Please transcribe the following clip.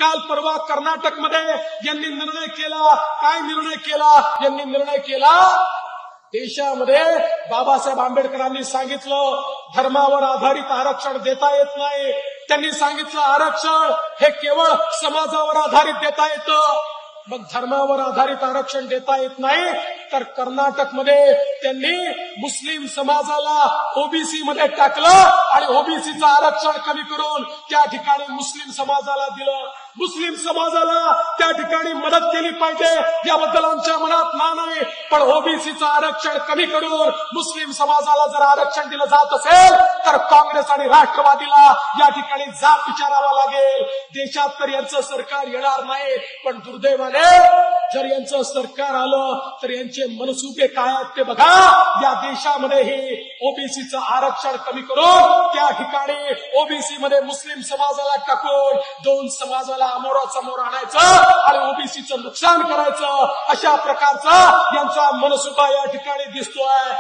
काल परवा कर्नाटकमध्ये यांनी निर्णय केला. काय निर्णय केला? यांनी निर्णय केला, देशामध्ये बाबासाहेब आंबेडकरांनी सांगितलं धर्मावर आधारित आरक्षण देता येत नाही. त्यांनी सांगितलं आरक्षण हे केवळ समाजावर आधारित देता येतं. मग धर्मावर आधारित आरक्षण देता येत नाही तर कर्नाटकमध्ये त्यांनी मुस्लिम समाजाला ओबीसी मध्ये टाकलं आणि ओबीसीचं आरक्षण कमी करून त्या ठिकाणी मुस्लिम समाजाला दिलं. मुस्लिम समाजाला त्या ठिकाणी मदत केली पाहिजे याबद्दल आमच्या मनात ना नाही, पण ओबीसीचं आरक्षण कमी करून मुस्लिम समाजाला जर आरक्षण दिलं जात असेल तर काँग्रेस आणि राष्ट्रवादीला या ठिकाणी जाब विचारावा लागेल. देशात तर यांचं सरकार येणार नाही, पण दुर्दैवाने जर यांचं सरकार आलं तर यांचे मनसुबे काय आहेत ते बघा. या देशामध्ये हे ओबीसीचं आरक्षण कमी करून त्या ठिकाणी ओबीसी मध्ये मुस्लिम समाजाला टाकून दोन समाजाला अमोरासमोर आणायचं आणि ओबीसीचं नुकसान करायचं, अशा प्रकारचा यांचा मनसुबा या ठिकाणी दिसतोय.